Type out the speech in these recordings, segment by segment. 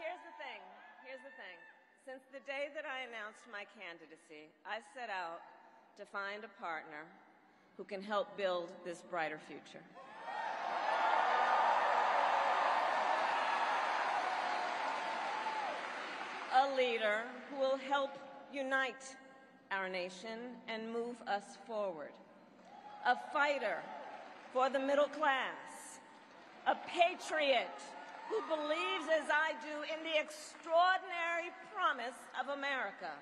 here's the thing. Since the day that I announced my candidacy, I set out to find a partner who can help build this brighter future. A leader who will help unite our nation and move us forward. A fighter for the middle class. A patriot who believes, as I do, in the extraordinary promise of America.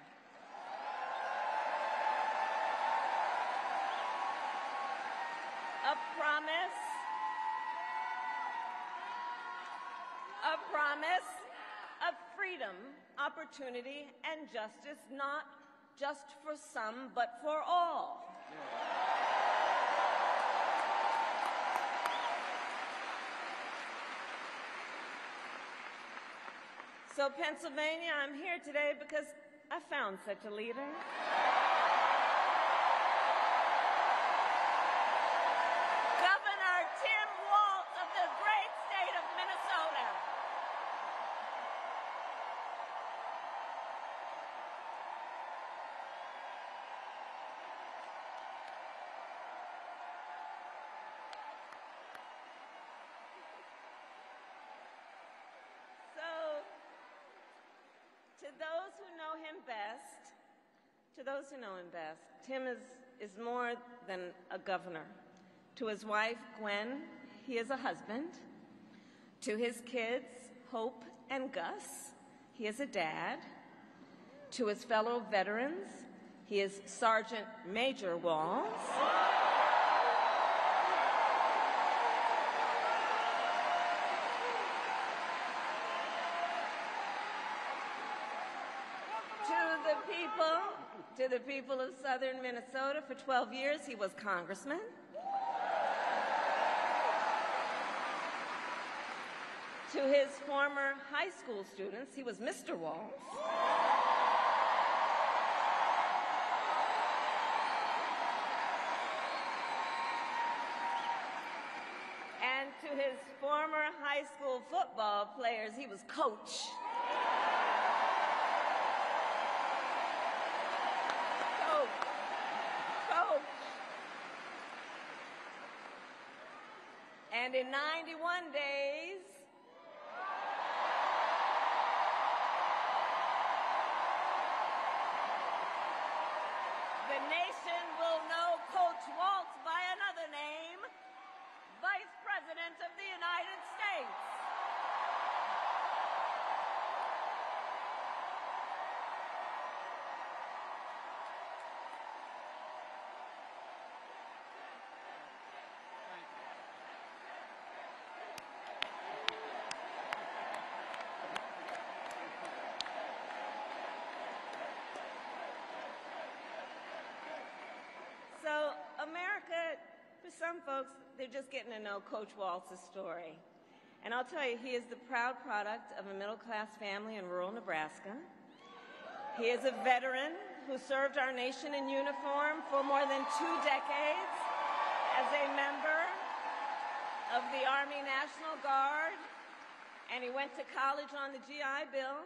A promise of freedom, opportunity, and justice, not just for some, but for all. So, Pennsylvania, I'm here today because I found such a leader. Governor Tim Walz of the great state of Minnesota. To those who know him best, Tim is more than a governor. To his wife, Gwen, he is a husband. To his kids, Hope and Gus, he is a dad. To his fellow veterans, he is Sergeant Major Walz. To the people of southern Minnesota, for 12 years, he was congressman. To his former high school students, he was Mr. Walz. And to his former high school football players, he was Coach. And in 91 days, the nation will know Coach Walz by another name, Vice President of the United States. So America, for some folks, they're just getting to know Coach Walz's story. And I'll tell you, he is the proud product of a middle-class family in rural Nebraska. He is a veteran who served our nation in uniform for more than 2 decades as a member of the Army National Guard, and he went to college on the GI Bill.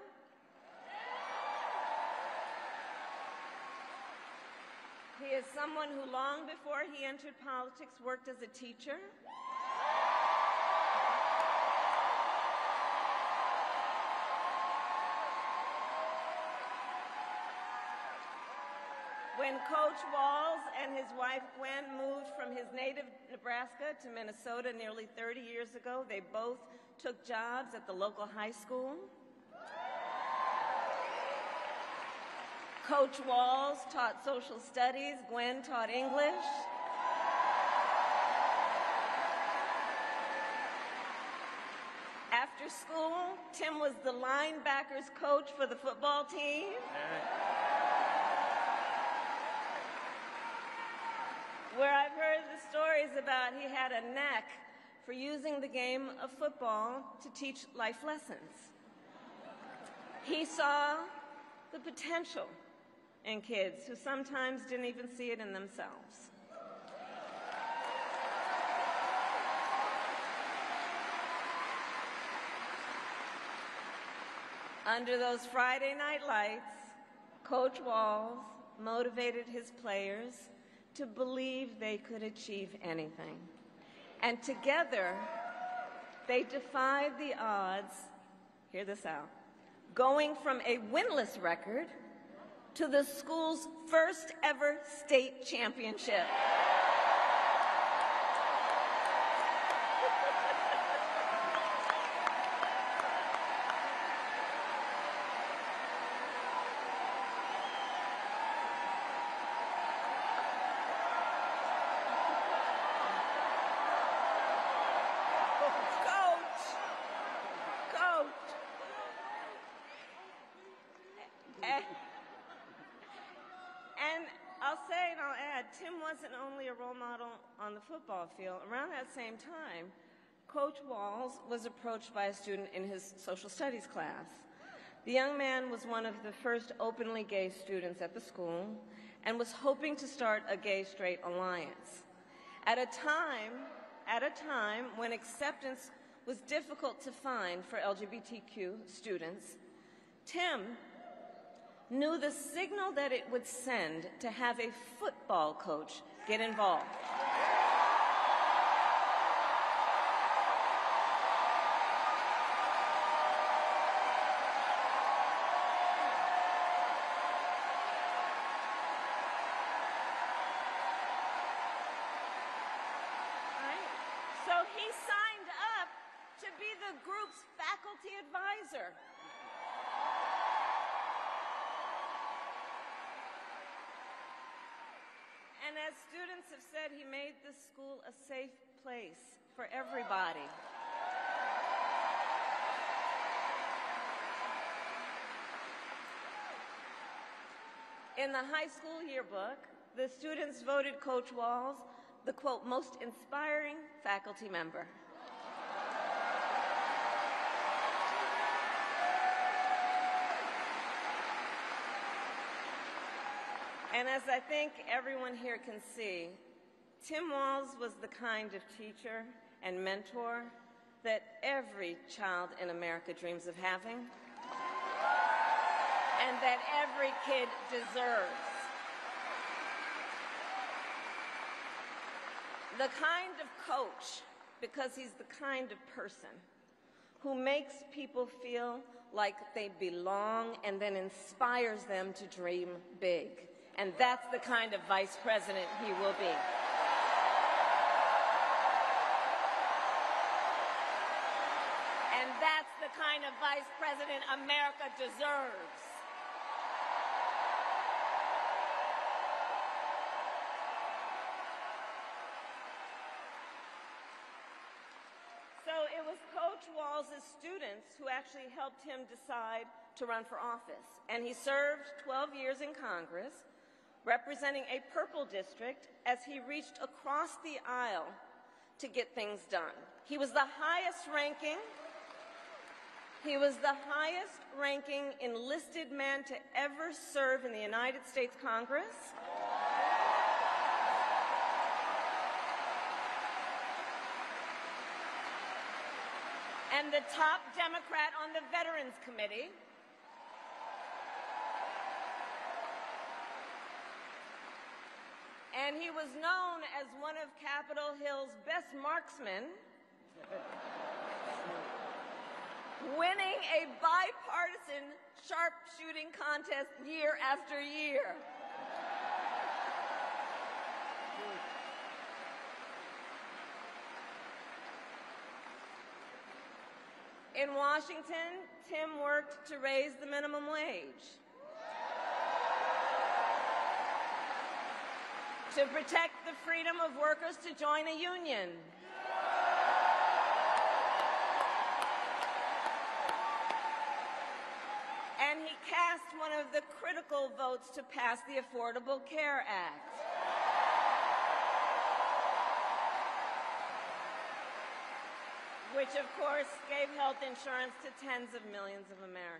He is someone who, long before he entered politics, worked as a teacher. When Coach Walz and his wife Gwen moved from his native Nebraska to Minnesota nearly 30 years ago, they both took jobs at the local high school. Coach Walz taught social studies, Gwen taught English. After school, Tim was the linebackers coach for the football team. Where I've heard the stories about he had a knack for using the game of football to teach life lessons. He saw the potential in kids who sometimes didn't even see it in themselves. Under those Friday night lights, Coach Walz motivated his players to believe they could achieve anything. And together, they defied the odds, hear this out, going from a winless record to the school's first ever state championship. And I'll say and I'll add, Tim wasn't only a role model on the football field. Around that same time, Coach Walz was approached by a student in his social studies class. The young man was one of the first openly gay students at the school and was hoping to start a gay-straight alliance. At a time when acceptance was difficult to find for LGBTQ students, Tim knew the signal that it would send to have a football coach get involved. So he signed up to be the group's faculty advisor. And as students have said, he made the school a safe place for everybody. In the high school yearbook, the students voted Coach Walz the, quote, most inspiring faculty member. And as I think everyone here can see, Tim Walz was the kind of teacher and mentor that every child in America dreams of having, and that every kid deserves. The kind of coach, because he's the kind of person who makes people feel like they belong and then inspires them to dream big. And that's the kind of vice president he will be. And that's the kind of vice president America deserves. So it was Coach Walz's students who actually helped him decide to run for office. And he served 12 years in Congress, representing a purple district as he reached across the aisle to get things done. He was the highest ranking enlisted man to ever serve in the United States Congress. And the top Democrat on the Veterans Committee. And he was known as one of Capitol Hill's best marksmen, winning a bipartisan sharpshooting contest year after year. In Washington, Tim worked to raise the minimum wage, to protect the freedom of workers to join a union, and he cast one of the critical votes to pass the Affordable Care Act. Which, of course, gave health insurance to tens of millions of Americans.